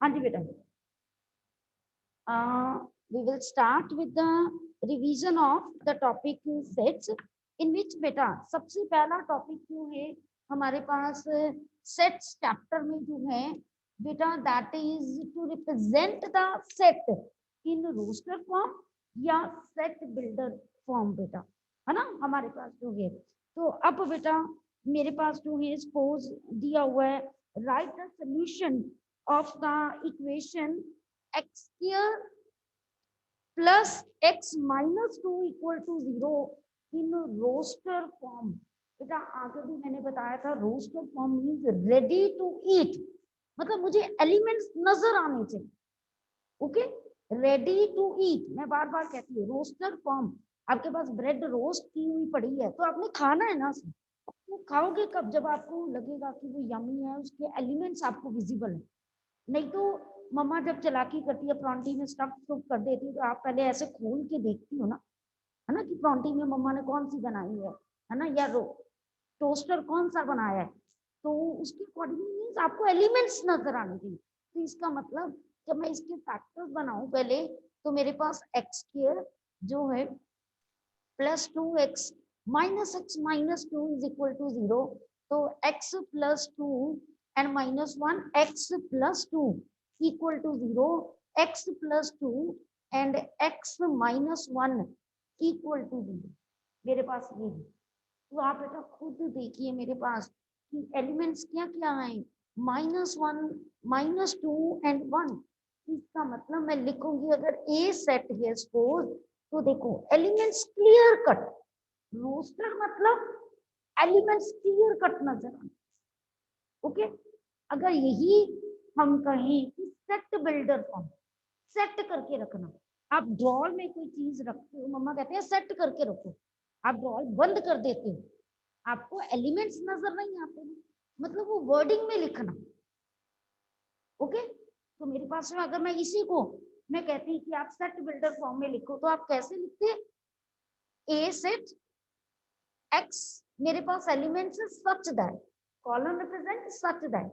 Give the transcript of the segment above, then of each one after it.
हाँ जी बेटा, we will start with the revision of the topic sets in which बेटा सबसे पहला टॉपिक जो है हमारे पास सेट्स चैप्टर में जो है बेटा that is to represent the set in roster form या सेट बिल्डर फॉर्म बेटा, है ना हमारे पास जो है। तो अब बेटा मेरे पास जो है सपोज दिया हुआ है right the solution of the equation x square plus x minus 2 equal to 0 in roster form। बेटा आगे भी मैंने बताया था roster form means ready to eat, मतलब मुझे एलिमेंट्स नजर आने चाहिए। ओके, रेडी टू ईट मैं बार बार कहती हूँ। रोस्टर फॉर्म, आपके पास ब्रेड रोस्ट की हुई पड़ी है तो आपने खाना है ना, तो खाओगे कब? जब आपको लगेगा कि वो यमी है, उसके एलिमेंट्स आपको विजिबल है। नहीं तो मम्मा जब चालाकी करती है परौंठी में स्टफ कर देती है तो आप पहले ऐसे खोल के देखती हो ना, है ना, कि परौंठी में मम्मा ने कौन सी बनाई है ना, या टोस्टर कौन सा बनाया है, तो उसके अकॉर्डिंग आपको एलिमेंट्स नजर आने चाहिए। तो इसका मतलब जब मैं इसके फैक्टर्स बनाऊं पहले, तो मेरे पास एक्स स्क्वायर जो है plus 2x minus two is equal to 0, तो x plus 2 and minus 1 x plus 2 equal to 0, x plus 2 and x minus 1 equal to 0। मेरे पास ये है। तो आप बेटा खुद देखिए मेरे पास कि एलिमेंट्स क्या क्या हैं, -1 -2 एंड 1। इसका मतलब मैं लिखूंगी अगर ए सेट है सपोज, तो देखो एलिमेंट्स क्लियर कट, रोस्टर मतलब एलिमेंट्स क्लियर कट नजर आए। ओके, अगर यही हम कहें कि सेट बिल्डर फॉर्म, सेट करके रखना, आप ड्रॉर में कोई चीज रखते हो, मम्मा कहते हैं सेट करके रखो, आप ड्रॉर बंद कर देते हो, आपको एलिमेंट्स नजर नहीं आते, मतलब वो वर्डिंग में लिखना। ओके, तो मेरे पास में अगर मैं इसी को मैं कहती कि आप सेट बिल्डर फॉर्म में लिखो, तो आप कैसे लिखते? ए सेट एक्स, मेरे पास elements such that, column represent such that,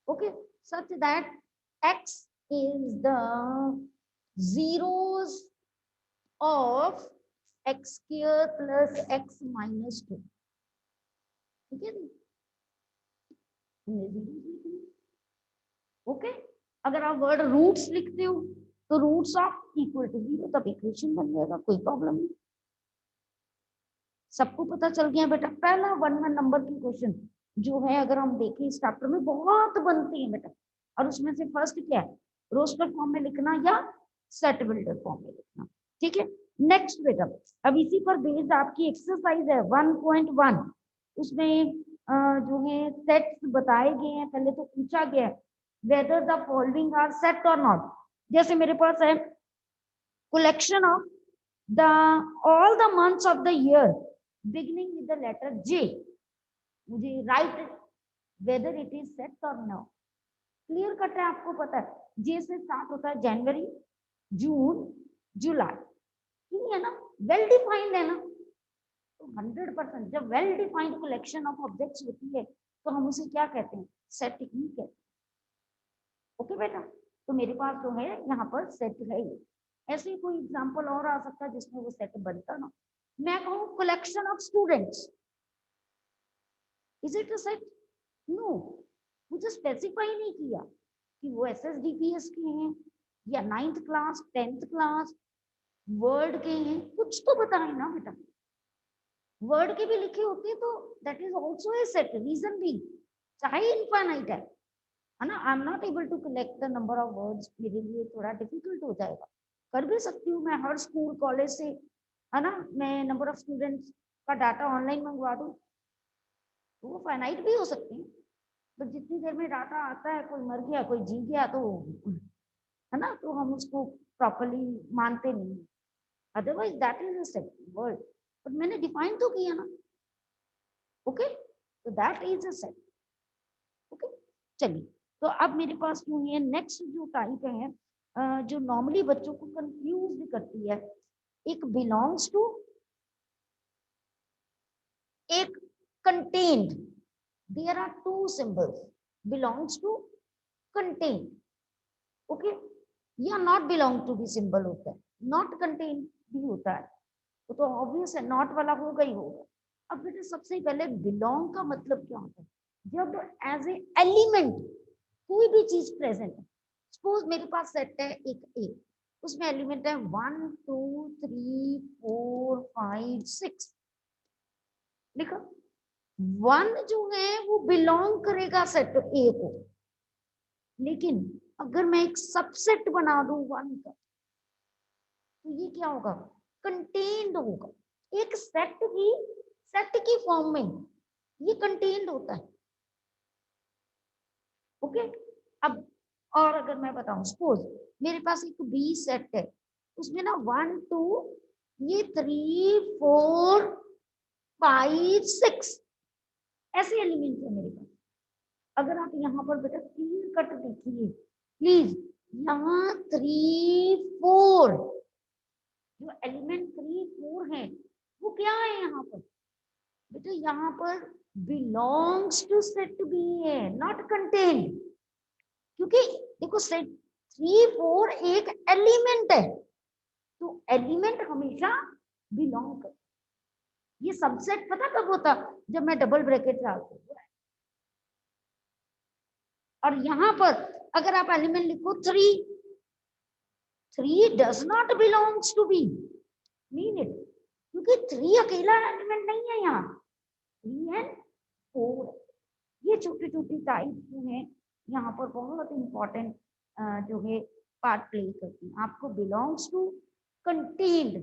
okay, such that X is the zeros of x square plus x minus 2। ठीक है जी, ओके। अगर आप वर्ड रूट्स लिखते हो तो रूट्स ऑफ इक्वल टू 0, तब इक्वेशन बन जाएगा, कोई प्रॉब्लम नहीं। सबको पता चल गया बेटा। पहला 1 नंबर की क्वेश्चन जो है अगर हम देखें इस चैप्टर में बहुत बनते हैं बेटा, और उसमें से फर्स्ट क्या है, रोस्टर फॉर्म में लिखना या सेट बिल्डर फॉर्म में लिखना। ठीक है, नेक्स्ट बेटा अब इसी पर बेस्ड आपकी एक्सरसाइज है 1.1, उसमें जो है सेट्स बताए गए हैं। पहले तो पूछा गया है whether the following are set or not। जैसे मेरे पास है collection of the all the months of the year beginning with the letter J, मुझे right whether it is set or no। Clear cut है, आपको पता है जे से स्टार्ट होता है जनवरी, जून, जुलाई, ठीक है ना, वेल डिफाइंड है ना। तो 100% जब well defined collection of objects होती है तो हम उसे क्या कहते हैं? सेट ही कहते हैं। ओके बेटा, तो मेरे पास जो है यहाँ पर सेट है ये। ऐसे ही कोई एग्जांपल और आ सकता है जिसमें वो सेट बनता ना। मैं कहूँ collection of students, is it a set? No, मुझे स्पेसिफाई नहीं किया कि वो एसएसडीपीएस के हैं या 9th class 10th class word के हैं, कुछ तो बताए ना बेटा। वर्ड के भी लिखे होते हैं तो that is also a set, reason भी चाहे इनफाइनाइट है ना। I am not able to collect the number of words, मेरे लिए थोड़ा डिफिकल्ट हो जाएगा। कर भी सकती हूँ मैं हर स्कूल कॉलेज से, है ना, मैं नंबर ऑफ स्टूडेंट्स का डाटा ऑनलाइन मंगवा दूँ, तो वो फाइनाइट भी हो सकते हैं। तो जितनी देर में डाटा आता है, कोई मर गया कोई जी गया, तो है ना, तो हम उसको प्रॉपरली मानते नहीं। Otherwise that is a set word, but मैंने डिफाइन तो किया ना। ओके, तो that is a set. Okay, चलिए, तो अब मेरे पास जो है नेक्स्ट जो टाइप है जो नॉर्मली बच्चों को कंफ्यूज करती है, एक बिलोंग्स टू, एक contained. There are two symbols, belongs to, contained. Okay, या नॉट बिलोंग टू भी सिंबल होता है, नॉट कंटेन भी होता है, वो तो ऑब्वियस है, नॉट वाला होगा ही होगा। अब बेटा सबसे पहले बिलोंग का मतलब क्या होता है, जब एज ए एलिमेंट कोई भी चीज प्रेजेंट है। सपोज मेरे पास सेट है एक ए, उसमें एलिमेंट है 1 2 3 4 5 6, लिखो 1 जो है वो बिलोंग करेगा सेट ए को, लेकिन अगर मैं एक सबसेट बना दूं 1 का, तो ये क्या होगा, कंटेन्ड होगा। एक सेट की फॉर्म में ये कंटेन्ड होता है। ओके, अब और अगर मैं बताऊं, सपोज मेरे पास एक बी सेट है, उसमें ना 1 2 ये 3 4 5 6 ऐसे एलिमेंट है मेरे पास। अगर आप यहाँ पर बेटा क्लियर कट देखिए प्लीज, यहाँ 3 4 जो एलिमेंट 3 4 है वो क्या है यहाँ पर बेटा, यहाँ पर बिलोंग्स टू सेट बी है, नॉट कंटेन। क्योंकि देखो सेट 3 4 एक एलिमेंट है, तो एलिमेंट हमेशा बिलोंग कर। ये सबसेट पता कब होता, जब मैं डबल ब्रैकेट डालती हूँ। और यहाँ पर अगर आप एलिमेंट लिखो 3 does not belongs to B, mean it, क्योंकि 3 अकेला एलिमेंट नहीं है यहाँ, 3 एंड 4। ये छोटी छोटी टाइप जो है यहाँ पर बहुत इंपॉर्टेंट जो है पार्ट प्ले करती है। आपको बिलोंग्स टू, कंटेन्ड,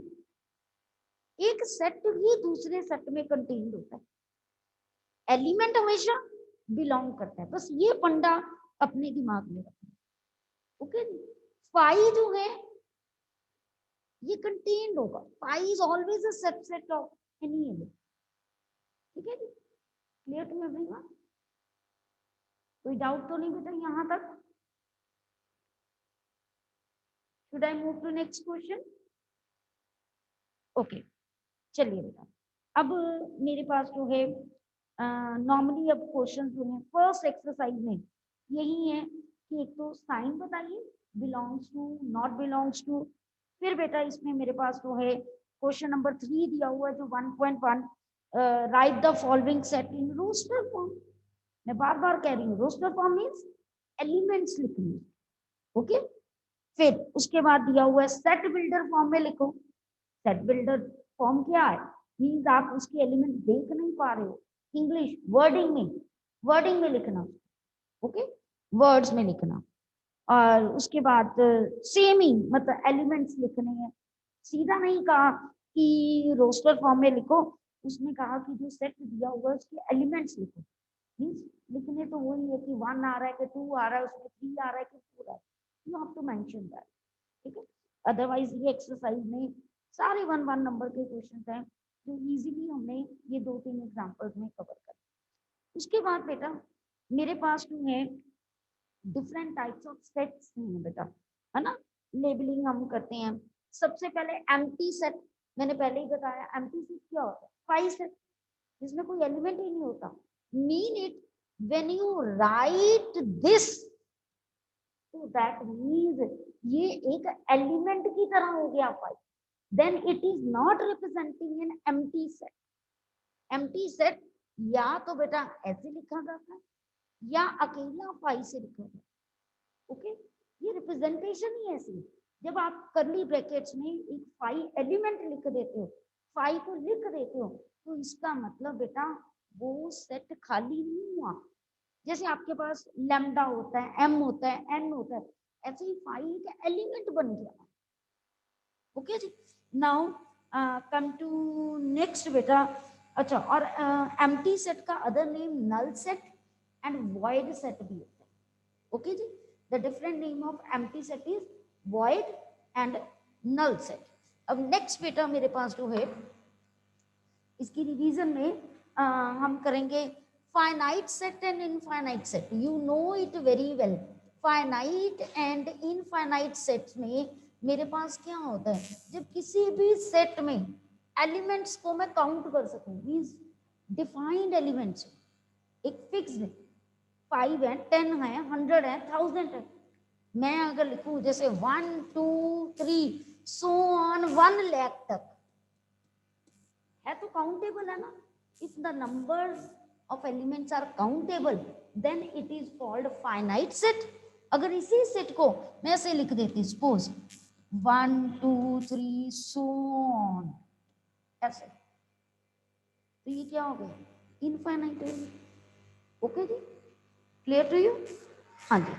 एक सेट भी दूसरे सेट में कंटेन्ड होता है, एलिमेंट हमेशा बिलोंग करता है, बस ये फंडा अपने दिमाग में रखना। ओके, 5 जो है ये कंटेन्ड होगा, 5 is always a subset of any element. ठीक है जी, क्लियर टू एवरीवन? कोई डाउट तो नहीं बेटा यहाँ तक? Should I move to next question? Okay, चलिए बेटा, अब मेरे पास जो है नॉर्मली अब क्वेश्चन जो है फर्स्ट एक्सरसाइज में यही है कि एक तो साइन बताइए, belongs to, not belongs to. फिर बेटा इसमें मेरे पास जो है क्वेश्चन नंबर 3 दिया हुआ है जो 1.1, write the following set in roster form. मैं बार बार कह रही हूँ, रोस्टर फॉर्म मीन्स एलिमेंट्स लिखनी। ओके, फिर उसके बाद दिया हुआ है सेट बिल्डर फॉर्म में लिखो। सेट बिल्डर फॉर्म क्या है, मीन्स आप उसके एलिमेंट देख नहीं पा रहे हो, इंग्लिश वर्डिंग में लिखना। ओके, वर्ड्स में लिखना। और उसके बाद सेम ही मतलब एलिमेंट्स लिखने हैं, सीधा नहीं कहा कि रोस्टर फॉर्म में लिखो, उसने कहा कि जो सेट दिया हुआ है उसके एलिमेंट्स लिखो। मीन्स लिखने तो वही है कि 1 आ रहा है कि 2 आ रहा है, उसमें 3 आ रहा है कि 4 आ रहा है, you have to mention that. ठीक है, अदरवाइज ये एक्सरसाइज में सारे 1 1 नंबर के क्वेश्चन हैं जो इजीली हमने ये 2 3 एग्जांपल्स में कवर कर। उसके बाद बेटा मेरे पास जो है डिफरेंट टाइप्स ऑफ सेट्स हैं बेटा, है ना, लेबलिंग हम करते हैं। सबसे पहले एम्प्टी सेट, मैंने पहले ही बताया एम्प्टी सेट क्या होता है, 5 सेट जिसमें कोई एलिमेंट ही नहीं होता। Mean it when you right this, तो दैट मीन्स ये एक एलिमेंट की तरह हो गया 5, then it is not representing an empty set. empty set या तो बेटा ऐसे लिखा जाता है या अकेला 5 से लिखा जाता है। ओके, ये रिप्रेजेंटेशन ही ऐसी, जब आप करली ब्रैकेट्स में एक 5 एलिमेंट लिख देते हो, 5 को लिख देते हो, तो इसका मतलब बेटा वो सेट खाली नहीं हुआ। जैसे आपके पास लैम्डा होता है, एम होता है, एन होता है, ऐसे ही 5 का एलिमेंट बन गया। ओके जी, नाउ कम टू नेक्स्ट बेटा। अच्छा, और एम्प्टी सेट का other name null set and void set भी होता है। ओके जी, the different name of empty set is void and null set. अब नेक्स्ट बेटा मेरे पास जो है इसकी रिवीजन में हम करेंगे finite set and infinite set. You know it very well, finite and infinite sets में मेरे पास क्या होता है, जब किसी भी सेट में एलिमेंट्स को मैं काउंट कर सकूं, मींस डिफाइंड एलिमेंट्स, एक फिक्स्ड 5 है, 10 है, 100 है, 1000 है, मैं अगर लिखूं जैसे 1 2 3 सो ऑन 1 लाख तक, है तो काउंटेबल है ना। If the numbers of elements are countable then it is called finite set. अगर इसी सेट को मैं ऐसे लिख देती, सपोज 1 2 3 सो ऑन ऐसे, तो ये क्या हो गया, इनफाइनाइट हो गया। ओके जी, क्लियर टू यू? हाँ जी,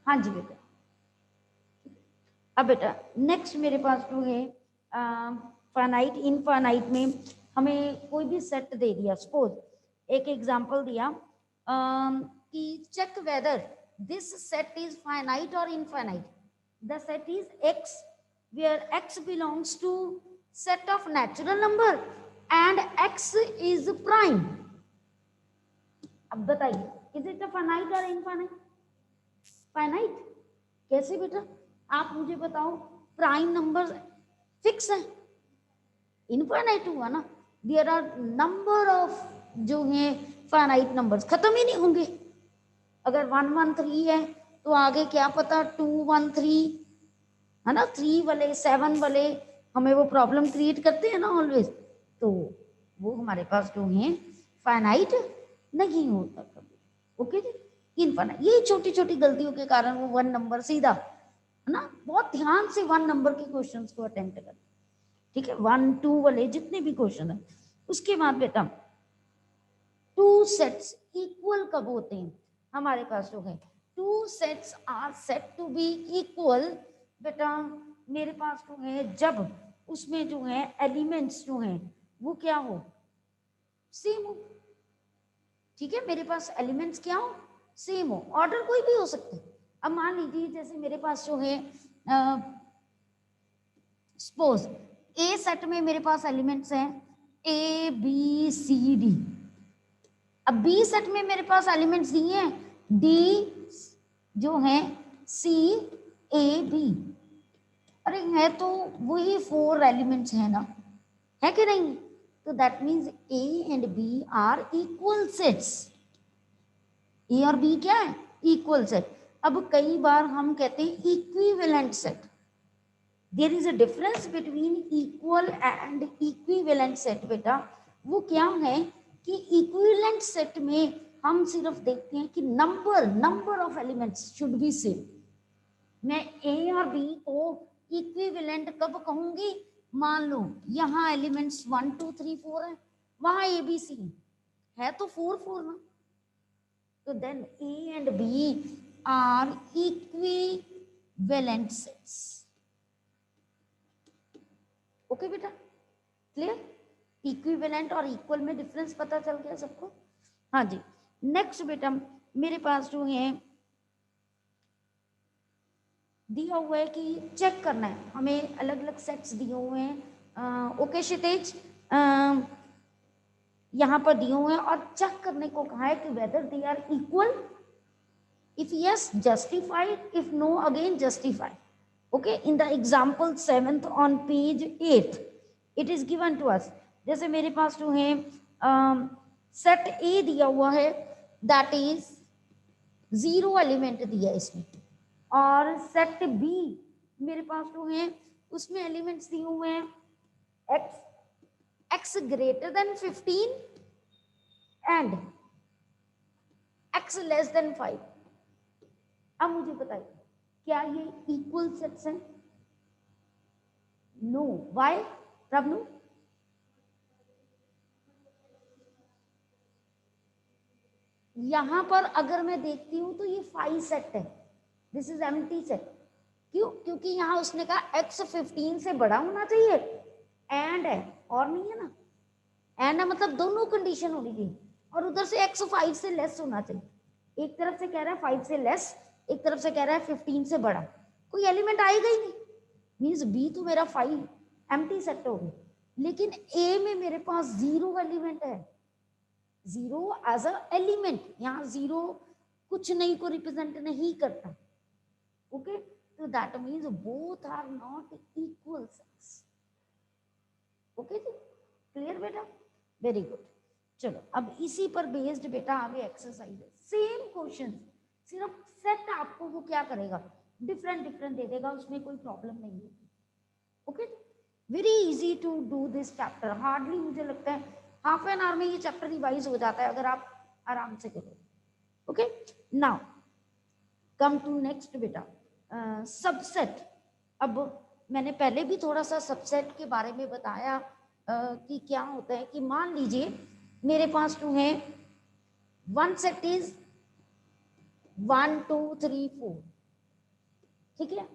हाँ जी बेटा। अब बेटा नेक्स्ट मेरे पास जो है फाइनाइट इनफाइनाइट में हमें कोई भी सेट दे दिया, सपोज एक एग्जांपल दिया कि check whether this set is finite और infinite. The set is X where X belongs to set of natural number and X is prime. अब बताइए इज इट अ फाइनाइट और इनफाइनाइट? फाइनाइट। कैसे बेटा, आप मुझे बताओ, प्राइम नंबर फिक्स है, इनफाइनाइट हुआ ना। देयर आर नंबर ऑफ जो है फाइनाइट नंबर्स, खत्म ही नहीं होंगे। अगर 113 है तो आगे क्या पता 213 है ना, 3 वाले 7 वाले हमें वो प्रॉब्लम क्रिएट करते हैं ना ऑलवेज, तो वो हमारे पास जो है फाइनाइट नहीं होता कभी। ओके जी, इनफाइनाइट। ये छोटी छोटी गलतियों के कारण वो 1 नंबर सीधा है ना, बहुत ध्यान से 1 नंबर के क्वेश्चंस को अटेम्प्ट कर, ठीक है, 1 2 वाले जितने भी क्वेश्चन है। उसके बाद बेटा 2 सेट्स इक्वल कब होते हैं? हमारे पास जो है 2 sets are set to be equal बेटा, मेरे पास जो है जब उसमें जो है एलिमेंट्स जो हैं वो क्या हो, सेम हो। ठीक है, मेरे पास एलिमेंट्स क्या हो, सेम हो, ऑर्डर कोई भी हो सकते हैं। अब मान लीजिए जैसे मेरे पास जो है सपोज ए सेट में मेरे पास एलिमेंट्स हैं ए बी सी डी। अब बी सेट में मेरे पास एलिमेंट्स दिए हैं डी जो है सी ए बी। अरे है तो वही 4 एलिमेंट्स है ना, है कि नहीं? तो that means A and B are equal sets. A और बी क्या है, इक्वल सेट। अब कई बार हम कहते हैं equivalent set. There is a difference between equal and equivalent set बेटा। वो क्या है कि इक्विवेलेंट सेट में हम सिर्फ देखते हैं कि number of elements should be same. मैं ए और बी को इक्विवेलेंट कब कहूंगी, मान लो यहाँ एलिमेंट्स 1 2 3 4 है, वहां ए बी सी है तो 4 4 ना, तो then A and B are equivalent sets. Okay बेटा, क्लियर? इक्विवेलेंट और इक्वल में डिफरेंस पता चल गया सबको? हाँ जी। नेक्स्ट बेटा मेरे पास जो है दिया हुआ है कि चेक करना है, हमें अलग अलग सेट्स दिए हुए हैं। ओके क्षितिज, यहाँ पर दिए हुए हैं और चेक करने को कहा है कि whether they are equal. If yes justify, if no again justify. Okay, in the example 7th on page 8 it is given to us. जैसे मेरे पास जो है सेट ए दिया हुआ है दैट इज 0 एलिमेंट दिया है इसमें, और सेट बी मेरे पास जो है उसमें एलिमेंट्स दिए हुए हैं x x greater than 15 and x less than 5। अब मुझे बताइए क्या ये इक्वल सेट्स हैं? No, why problem? यहां पर अगर मैं देखती हूं तो ये 5 सेट है, दिस इज एम्प्टी सेट। क्यों? क्योंकि यहाँ उसने कहा x 15 से बड़ा होना चाहिए एंड है, और नहीं है ना, एंड है मतलब दोनों कंडीशन होनी चाहिए, और उधर से x 5 से लेस होना चाहिए। एक तरफ से कह रहा है 5 से लेस, एक तरफ से कह रहा है 15 से बड़ा, कोई एलिमेंट आएगा ही नहीं। मीन्स बी तो मेरा 5 एम्प्टी सेट हो गया, लेकिन ए में मेरे पास 0 एलिमेंट है, 0 एज अ एलिमेंट। यहाँ 0 कुछ नहीं को रिप्रेजेंट नहीं करता। ओके, तो that means both are not equal sets. Okay जी, क्लियर बेटा? Very good. चलो अब इसी पर बेस्ड बेटा आगे एक्सरसाइज है, सेम क्वेश्चन सिर्फ सेट आपको वो क्या करेगा, डिफरेंट डिफरेंट दे देगा, उसमें कोई प्रॉब्लम नहीं है। Okay, very easy to do this chapter, hardly मुझे लगता है हाफ एन आवर में ये चैप्टर रिवाइज हो जाता है अगर आप आराम से करो। Okay, now come to next बेटा, सबसेट। अब मैंने पहले भी थोड़ा सा सबसेट के बारे में बताया कि क्या होता है कि मान लीजिए मेरे पास जो है वन सेट इज 1 2 3 4, ठीक है,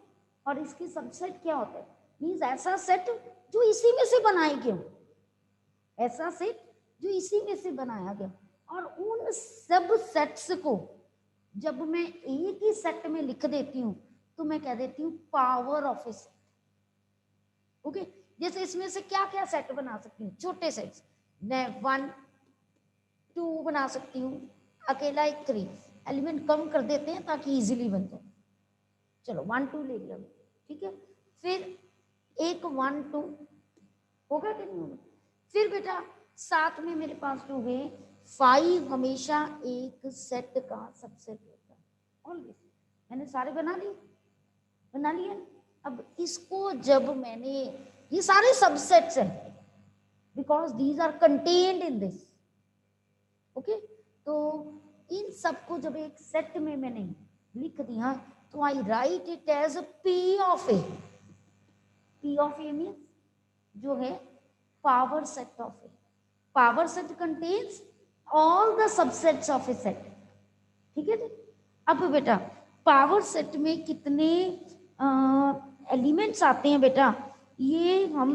और इसकी सबसेट क्या होता है, मीन्स ऐसा सेट जो इसी में से बनाया गया, ऐसा सेट जो इसी में से बनाया गया। और उन सब सेट्स को जब मैं एक ही सेट में लिख देती हूँ तो मैं कह देती हूँ power of a set. Okay, जैसे इसमें से क्या क्या सेट बना सकती हूँ, छोटे सेट्स, मैं 1 2 बना सकती हूँ, अकेला एक 3, एलिमेंट कम कर देते हैं ताकि इजीली बन जाए। चलो 1 2 ले लिया, ठीक है, फिर एक 1 2 होगा कि नहीं होगा। फिर बेटा साथ में मेरे पास जो है 5 हमेशा एक सेट का सबसेट होता है। ऑलवेज मैंने सारे बना लिए। अब इसको जब मैंने, ये सारे सबसेट्स हैं because these are contained in this. Okay, तो इन सबको जब एक सेट में मैंने लिख दिया तो I write it as P of A. P of A means जो है power set of A. Power set contains all the subsets of a set, ठीक है जी। अब बेटा पावर सेट में कितने एलिमेंट्स आते हैं बेटा, ये हम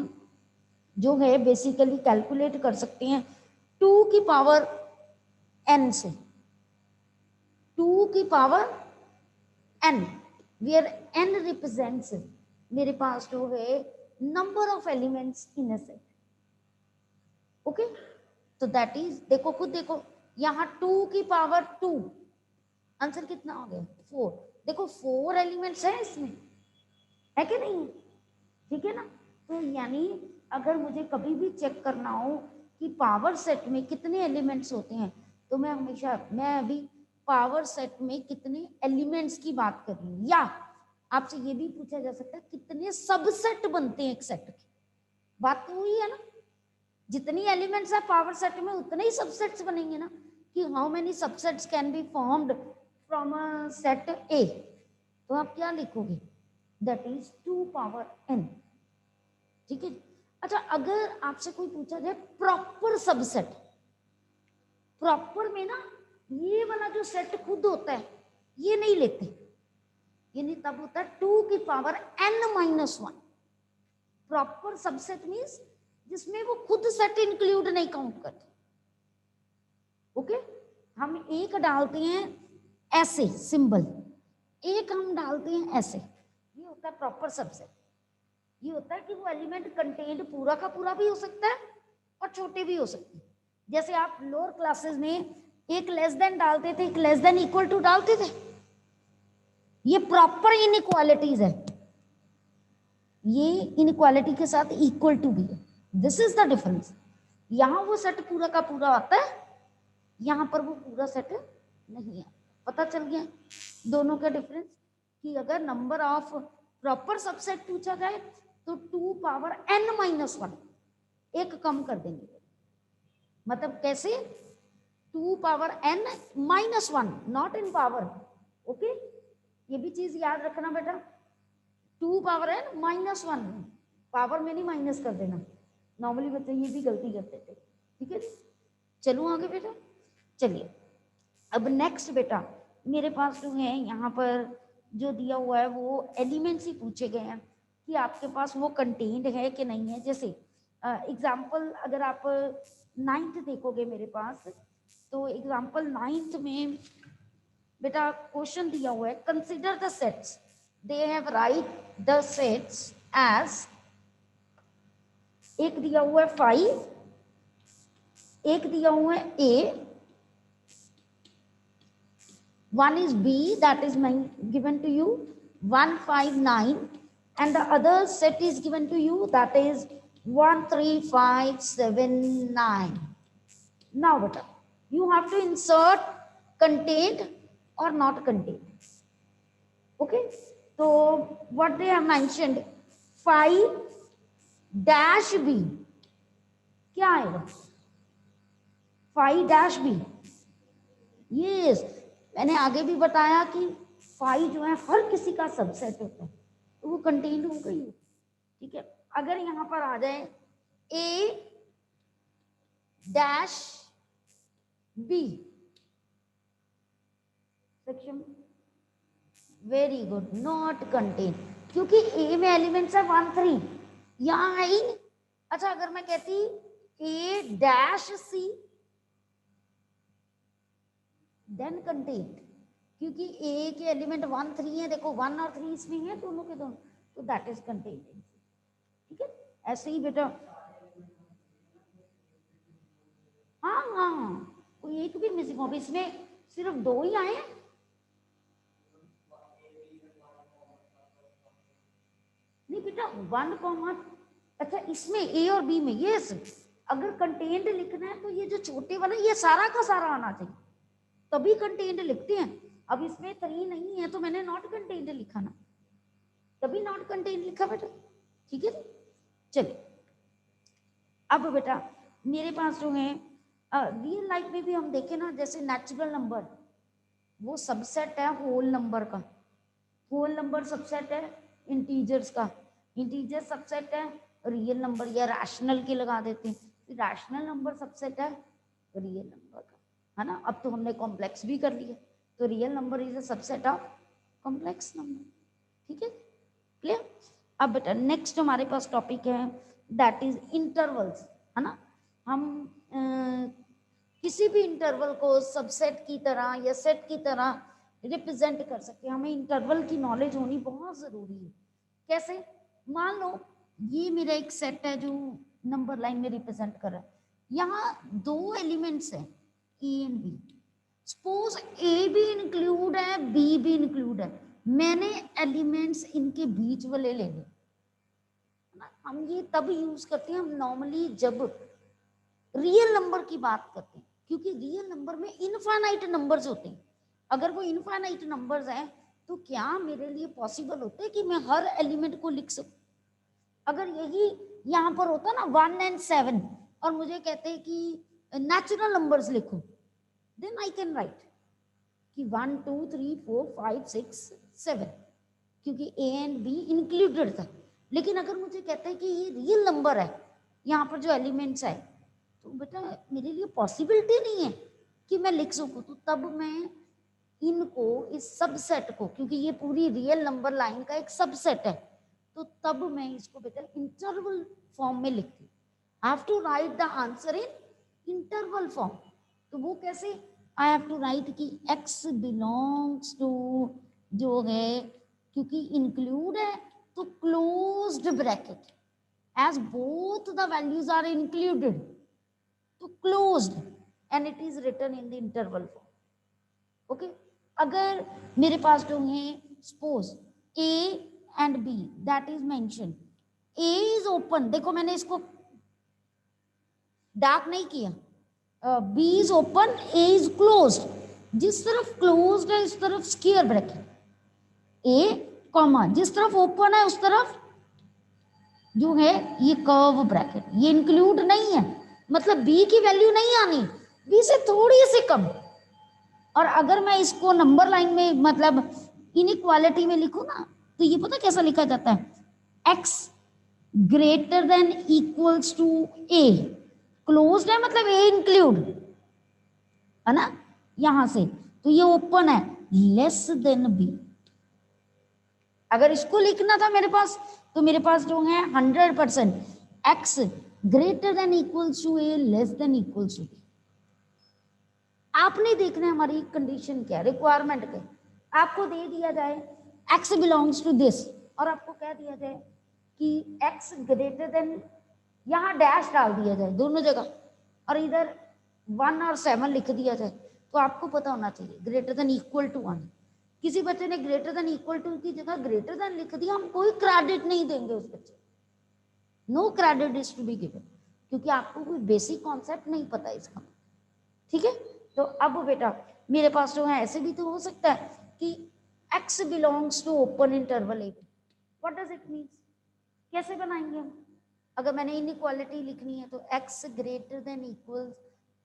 जो है बेसिकली कैलकुलेट कर सकते हैं 2 की पावर n से, 2 की power n, where n represents मेरे पास जो है number of elements in a set. Okay, तो दैट इज, देखो खुद देखो, यहाँ 2 की पावर 2, आंसर कितना हो गया 4। देखो 4 एलिमेंट्स है इसमें, है कि नहीं, ठीक है ना। तो यानी अगर मुझे कभी भी चेक करना हो कि पावर सेट में कितने एलिमेंट्स होते हैं तो मैं हमेशा, मैं अभी पावर सेट में कितने एलिमेंट्स की बात कर रही हूँ, या आपसे ये भी पूछा जा सकता है कितने सबसेट बनते हैं एक सेट के, बात तो हुई है ना। जितनी एलिमेंट्स है पावर सेट में उतने ही सबसेट्स बनेंगे ना, कि how many subsets can be formed from a set ए, तो आप क्या लिखोगे, दैट इज 2 पावर n, ठीक है। अच्छा, अगर आपसे कोई पूछा जाए प्रॉपर सबसेट, प्रॉपर में ना ये वाला जो सेट खुद होता है ये नहीं लेते, ये नहीं, तब होता है 2 की power n-1। Proper subset means जिसमें वो खुद सेट इंक्लूड नहीं काउंट करते। ओके, हम एक डालते हैं ऐसे सिंबल, एक हम डालते हैं ऐसे, ये होता है प्रॉपर सबसेट। ये होता है कि वो एलिमेंट कंटेंट पूरा का पूरा भी हो सकता है और छोटे भी हो सकते हैं। जैसे आप लोअर क्लासेस में एक लेस देन डालते थे, एक लेस देन इक्वल टू डालते थे, ये प्रॉपर इनइक्वालिटीज है, ये इनइक्वालिटी के साथ इक्वल टू भी है, दिस इज द डिफरेंस। यहां वो सेट पूरा का पूरा आता है, यहां पर वो पूरा सेट नहीं है। पता चल गया दोनों का डिफरेंस, कि अगर नंबर ऑफ प्रॉपर सबसेट पूछा जाए तो 2 पावर n-1 एक कम कर देंगे, मतलब कैसे, 2 power n-1, not in power. Okay, ये भी चीज याद रखना बेटा, 2 पावर n-1, पावर में नहीं माइनस कर देना, नॉर्मली बच्चे ये भी गलती करते थे, ठीक है। चलो आगे बेटा, चलिए अब नेक्स्ट बेटा मेरे पास जो है यहाँ पर जो दिया हुआ है वो एलिमेंट्स ही पूछे गए हैं कि आपके पास वो कंटेन्ड है कि नहीं है। जैसे एग्जाम्पल अगर आप 9th देखोगे मेरे पास, तो एग्जाम्पल 9th में बेटा क्वेश्चन दिया हुआ है, consider the sets, they have write the sets as, एक दिया हुआ है 5, एक दिया हुआ है A, one is B, that is given to you 1 5 9, and the other set is given to you, that is 1 3 5 7 9. Now beta, you have to insert contained or not contained. Okay, so what they have mentioned, phi dash b, क्या आएगा? phi dash b, yes, मैंने आगे भी बताया कि phi जो है हर किसी का सबसेट होता है, तो वो कंटेन्ड हो गई। ठीक है, अगर यहाँ पर आ जाए a dash b section, very good, not contain, क्योंकि a में एलिमेंट्स है 1 3, यहाँ है ही नहीं। अच्छा, अगर मैं कहती a dash c, then contain, क्योंकि a के एलिमेंट 1 3 है, देखो 1 और 3 इसमें है, दोनों के दोनों, तो दैट इज कंटेन। ठीक है, ऐसे ही बेटा, हाँ हाँ, कोई एक भी मिसिंग हो, इसमें सिर्फ 2 ही आए हैं। नहीं बेटा 1 कॉमा, अच्छा इसमें ए और बी में, यस, अगर कंटेन्ड लिखना है तो ये जो छोटे वाला ये सारा का सारा आना चाहिए, तभी कंटेन्ड लिखते हैं। अब इसमें 3 नहीं है तो मैंने नॉट कंटेन्ड लिखा ना, तभी नॉट कंटेन्ड लिखा बेटा। ठीक है, चलिए अब बेटा मेरे पास जो है रियल लाइफ में भी हम देखें ना, जैसे नेचुरल नंबर वो सबसेट है होल नंबर का, होल नंबर सबसेट है इंटीजर्स का, इंटीजर सबसेट है रियल नंबर, या रैशनल के लगा देते हैं, रैशनल नंबर सबसेट है रियल नंबर का, है ना। अब तो हमने कॉम्प्लेक्स भी कर लिया, तो real number is a subset of complex number. ठीक है, क्लियर। अब बेटा नेक्स्ट हमारे पास टॉपिक है दैट इज इंटरवल्स, है ना। हम किसी भी इंटरवल को सबसेट की तरह या सेट की तरह रिप्रेजेंट कर सकते हैं। हमें इंटरवल की नॉलेज होनी बहुत जरूरी है। कैसे, मान लो ये मेरा एक सेट है जो नंबर लाइन में रिप्रेजेंट कर रहा है, यहाँ 2 एलिमेंट्स हैं ए एंड बी, सपोज ए भी इंक्लूड है बी भी इंक्लूड है, मैंने एलिमेंट्स इनके बीच वाले ले लिए। हम ये तब यूज करते हैं हम नॉर्मली जब रियल नंबर की बात करते हैं, क्योंकि रियल नंबर में इनफाइनाइट नंबर्स होते हैं। अगर वो इनफाइनाइट नंबर्स हैं तो क्या मेरे लिए पॉसिबल होता है कि मैं हर एलिमेंट को लिख सकूं? अगर यही यहाँ पर होता ना 1 and 7 और मुझे कहते हैं कि नेचुरल नंबर्स लिखो, देन आई कैन राइट कि 1 2 3 4 5 6 7, क्योंकि ए एंड बी इंक्लूडेड था। लेकिन अगर मुझे कहते हैं कि ये रियल नंबर है, यहाँ पर जो एलिमेंट्स है, तो बेटा मेरे लिए पॉसिबिलिटी नहीं है कि मैं लिख सकूं, तो तब मैं इनको इस सबसेट को, क्योंकि ये पूरी रियल नंबर लाइन का एक सबसेट है, तो तब मैं इसको बेटा इंटरवल फॉर्म में लिखती हूँ। I have to write the answer in interval form. तो वो कैसे, आई हैव टू राइट कि x बिलोंग्स टू जो है, क्योंकि इंक्लूड है तो closed bracket, as both the values are included तो closed and it is written in the interval form. Okay, अगर मेरे पास जो है suppose a and b that is mentioned, a is open, देखो मैंने इसको डार्क नहीं किया, b is open, a is closed, जिस तरफ closed है इस तरफ स्क्वायर ब्रैकेट, a कॉमा जिस तरफ ओपन है उस तरफ जो है ये कर्व ब्रैकेट, ये इंक्लूड नहीं है, मतलब b की वैल्यू नहीं आनी, b से थोड़ी सी कम। और अगर मैं इसको नंबर लाइन में मतलब इनइक्वालिटी में लिखूं ना, तो ये पता कैसा लिखा जाता है, x greater than equals to a, closed है मतलब a इंक्लूड है ना, यहां से तो ये ओपन है, लेस देन b। अगर इसको लिखना था मेरे पास, तो मेरे पास जो है 100% x greater than equals to a less than equals to b। आपने देखना है हमारी कंडीशन क्या है, रिक्वायरमेंट क्या, आपको दे दिया जाए x बिलोंग्स टू दिस और आपको कह दिया जाए कि x ग्रेटर देन, यहाँ डैश डाल दिया जाए दोनों जगह और इधर 1 और 7 लिख दिया जाए, तो आपको पता होना चाहिए ग्रेटर देन इक्वल टू 1। किसी बच्चे ने ग्रेटर देन इक्वल टू की जगह ग्रेटर देन लिख दिया, हम कोई क्रेडिट नहीं देंगे उस बच्चे, no credit is to be given, क्योंकि आपको कोई बेसिक कॉन्सेप्ट नहीं पता इसका। ठीक है, तो अब बेटा मेरे पास जो है ऐसे भी तो हो सकता है कि x belongs to open interval A. What does it mean? कैसे बनाएंगे हम? अगर मैंने इनइक्वालिटी लिखनी है तो x greater than equal,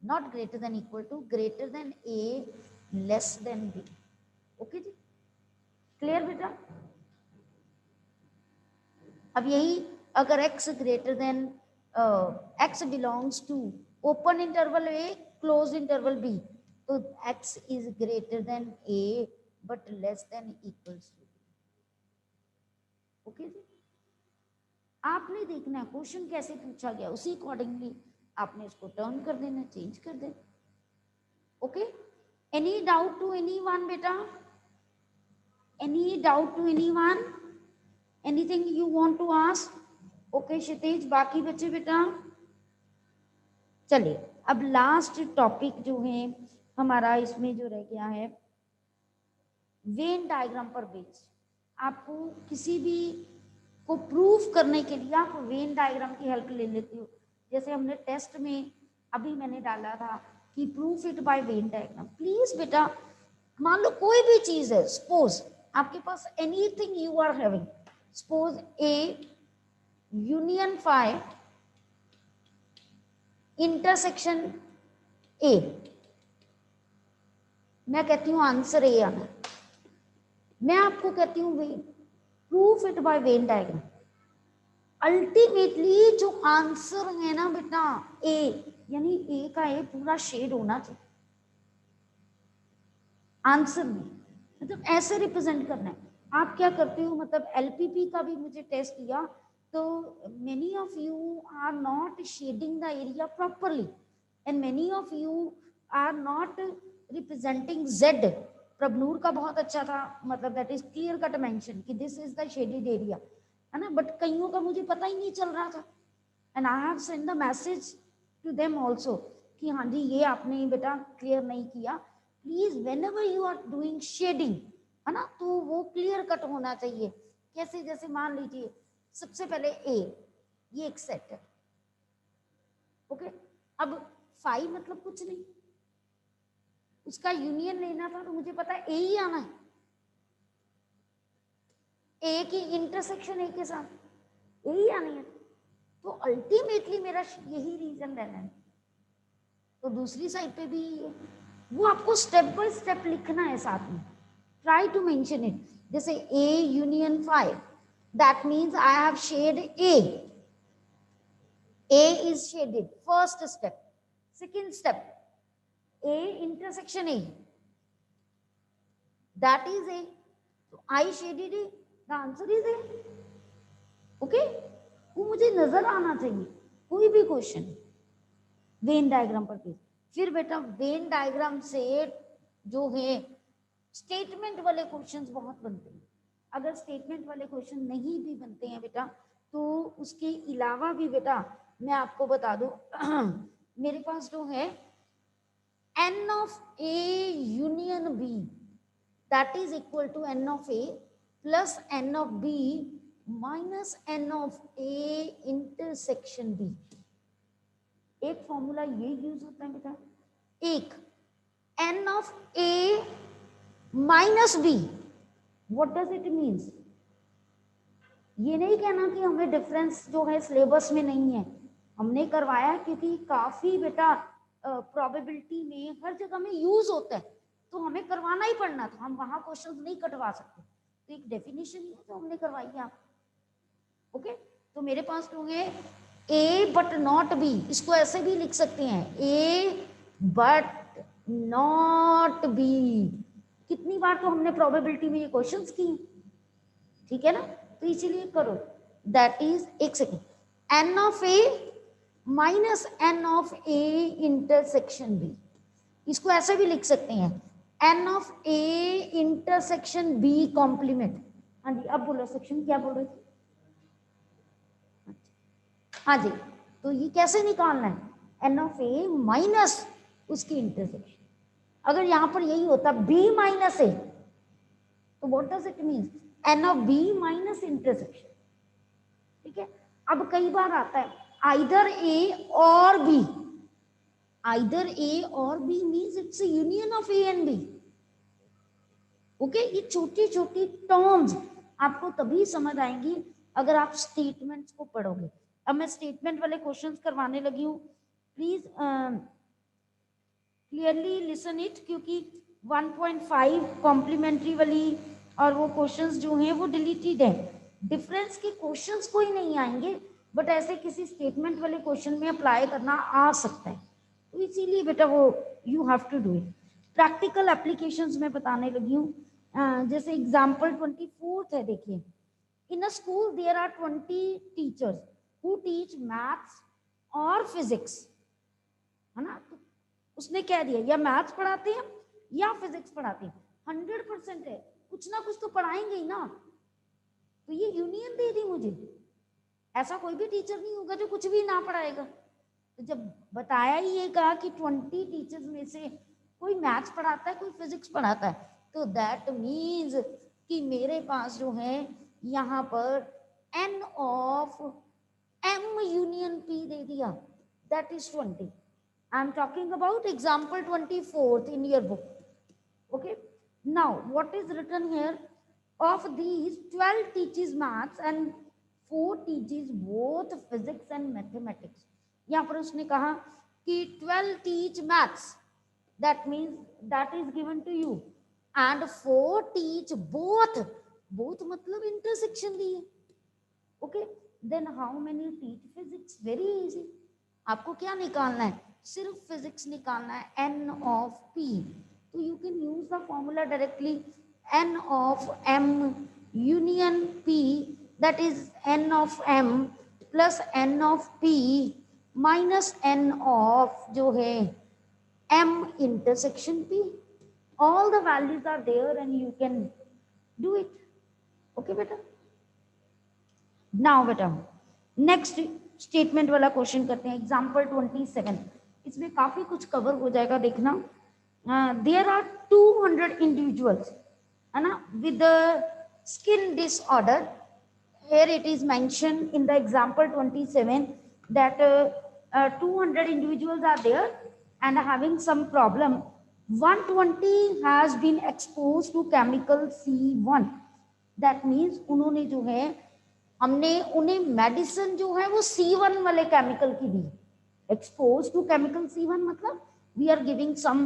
not greater than equal to, greater than a less than b। Okay जी, क्लियर बेटा? अब यही अगर x greater than x belongs to open interval A close interval B, तो x is greater than a but less than equals to. Okay जी, आपने देखना है क्वेश्चन कैसे पूछा गया, उसी अकॉर्डिंगली आपने इसको टर्न कर देना, चेंज कर देना। Okay, any doubt to anyone बेटा? Any doubt to anyone? Anything you want to ask? Okay Kshitij, बाकी बच्चे बेटा? चलिए अब लास्ट टॉपिक जो है हमारा इसमें जो रह गया है, वेन डायग्राम पर बेस्ड। आपको किसी भी को प्रूफ करने के लिए आप वेन डायग्राम की हेल्प ले लेते हो। जैसे हमने टेस्ट में अभी मैंने डाला था कि proof it by Venn diagram. Please बेटा, मान लो कोई भी चीज है, सपोज आपके पास anything you are having, suppose A union 5 intersection A, मैं कहती हूं आंसर ए आना, मैं आपको कहती हूं वे proof it by Venn diagram. Ultimately जो आंसर है ना बेटा ए, यानी ए का ए पूरा शेड होना चाहिए आंसर में, मतलब ऐसे रिप्रेजेंट करना है। आप क्या करते हो, मतलब एलपीपी का भी मुझे टेस्ट दिया तो many of you are not shading the area properly and many of you are not representing Z. Prabhnoor का बहुत अच्छा था, मतलब that is clear cut mention कि this is the shaded area, है ना, बट कईयों का मुझे पता ही नहीं चल रहा था and I have send the message to them also कि हाँ जी ये आपने बेटा क्लियर नहीं किया। Please whenever you are doing shading, है ना, तो वो क्लियर कट होना चाहिए। कैसे? जैसे मान लीजिए सबसे पहले ए, ये एक सेट है, ओके, अब 5 मतलब कुछ नहीं, उसका यूनियन लेना था तो मुझे पता है ए ही आना है, ए की इंटरसेक्शन ए के साथ ए ही आनी है, तो अल्टीमेटली मेरा यही रीजन रहना है। तो दूसरी साइड पे भी वो आपको स्टेप बाय स्टेप लिखना है साथ में, ट्राई टू मेंशन इट। जैसे A union 5, that means I have shade A, A is shaded, first step. Second step, A intersection A, that is A, तो I shaded A, the answer is A. Okay, वो मुझे नजर आना चाहिए कोई भी question Venn diagram पर भी। फिर बेटा वेन डायग्राम से जो है स्टेटमेंट वाले क्वेश्चंस बहुत बनते हैं। अगर स्टेटमेंट वाले क्वेश्चन नहीं भी बनते हैं बेटा तो उसके अलावा भी बेटा मैं आपको बता दूं मेरे पास जो है n of A union B that is equal to n of A plus n of B minus n of A intersection B. एक फॉर्मूला ये यूज होता है बेटा, एक n of A minus B, what does it means? ये नहीं कहना कि हमें डिफरेंस जो है सिलेबस में नहीं है, हमने करवाया क्योंकि काफी बेटा प्रोबेबिलिटी में हर जगह में यूज होता है तो हमें करवाना ही पड़ना था, हम वहां क्वेश्चंस नहीं कटवा सकते, तो एक डेफिनेशन ही है जो हमने करवाई है आप। ओके, तो मेरे पास तो है ए बट नॉट बी, इसको ऐसे भी लिख सकते हैं ए बट नॉट बी। कितनी बार तो हमने प्रोबेबिलिटी में ये क्वेश्चंस किए, ठीक है ना, तो इसीलिए करो दैट इज, एक second, n of A minus n of A intersection B, इसको ऐसे भी लिख सकते हैं n of A intersection B complement. हाँ जी, अब बोलो सेक्शन क्या बोल रहे थे? हाँ जी, तो ये कैसे निकालना है, एन ऑफ ए माइनस उसकी इंटरसेक्शन। अगर यहां पर यही होता बी माइनस ए तो what does it mean, n of B minus intersection, ठीक है। अब कई बार आता है आइदर ए और बी, आइदर ए और B means it's a union of A and B. Okay, ये छोटी छोटी टर्म्स आपको तभी समझ आएंगी अगर आप स्टेटमेंट्स को पढ़ोगे। अब मैं स्टेटमेंट वाले क्वेश्चंस करवाने लगी हूँ, प्लीज क्लियरली लिसन इट, क्योंकि 1.5 कॉम्प्लीमेंट्री वाली और वो क्वेश्चंस जो हैं वो डिलीटेड है। डिफरेंस के क्वेश्चंस कोई नहीं आएंगे, बट ऐसे किसी स्टेटमेंट वाले क्वेश्चन में अप्लाई करना आ सकता है, तो इसीलिए बेटा वो you have to do it. Practical applications में बताने लगी हूँ। जैसे एग्जाम्पल 24 है, देखिए, in a school there are 20 teachers who teach maths और फिजिक्स, है ना। तो उसने क्या दिया, या मैथ्स पढ़ाते हैं या फिजिक्स पढ़ाते हैं, 100% है, कुछ ना कुछ तो पढ़ाएंगे ही ना। तो ये यूनियन दे दी मुझे, ऐसा कोई भी टीचर नहीं होगा जो कुछ भी ना पढ़ाएगा। तो जब बताया ही ये कहा कि 20 टीचर्स में से कोई मैथ्स पढ़ाता है, कोई फिजिक्स पढ़ाता है, तो दैट मीन्स कि मेरे पास जो है यहाँ पर n of m union p दे दिया, that is 20। I am talking about example 24th in your book. Okay. Now, what is written here? Of these, 12 teaches maths and 4 teaches both physics and mathematics. यहाँ पर उसने कहा कि 12 teach maths. That means that is given to you. And 4 teach both. Both मतलब intersection दी है. Okay. Then how many teach physics? Very easy. आपको क्या निकालना है, सिर्फ फिजिक्स निकालना है, n ऑफ p। तो you can use the formula directly, n of m union p, that is n of m plus n of p minus n of जो है m intersection p। All the values are there and you can do it. Okay बेटा, now बेटा next statement वाला question करते हैं, example 27। इसमें काफी कुछ कवर हो जाएगा, देखना। देयर आर 200 इंडिविजुअल्स, है ना, with skin disorder. here it is mentioned in the example 27 that 200 individuals are there and having some problem. 120 has been exposed to chemical C1, that means उन्होंने जो है, हमने उन्हें मेडिसिन जो है वो C1 वाले केमिकल की दी। एक्सपोज टू केमिकल C1 मतलब we are giving some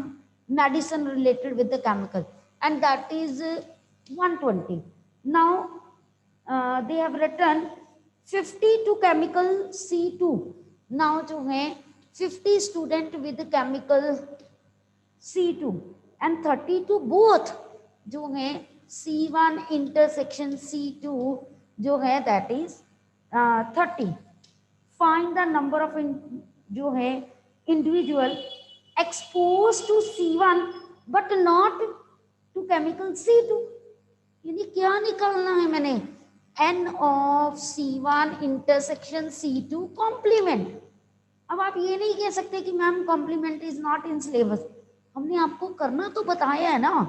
medicine related with the chemical and that is 120। Now they have written 50 to chemical C2। Now जो है 50 student with chemical C2 and 30 to both जो है C1 intersection C2 जो है that is 30। Find the number of जो है individual expose to C1 but not to chemical C2। यानी क्या निकालना है मैंने, n of C1 intersection C2 complement. अब आप ये नहीं कह सकते कि ma'am complement is not in syllabus, हमने आपको करना तो बताया है ना,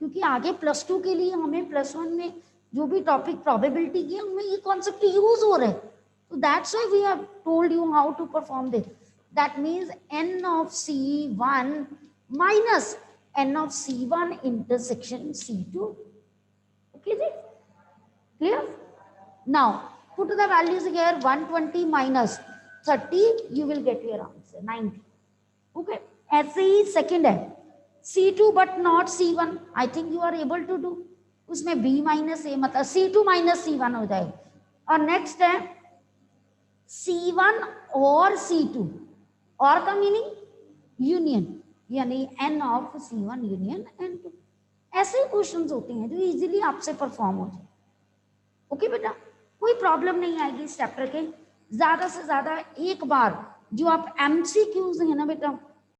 क्योंकि आगे +2 के लिए हमें +1 में जो भी टॉपिक प्रोबेबिलिटी की उनमें ये कॉन्सेप्ट यूज हो रहे हैं। तो that's why we have told you how to perform this. That means n of C1 minus n of C1 intersection C2। Okay जी, clear? Now put the values here, 120 minus 30 you will get your answer 90। Okay, ऐसे ही second है C2 but not C1, I think you are able to do. उसमें B minus A मतलब C2 minus C1 हो जाएगा। और next है C1 और C2, और का मीनिंग यूनियन, यानी n of C1 union n2। ऐसे क्वेश्चंस होते हैं जो इजीली आपसे परफॉर्म हो जाए। ओके बेटा, कोई प्रॉब्लम नहीं आएगी इस चैप्टर के। ज्यादा से ज्यादा एक बार जो आप MCQs है ना बेटा,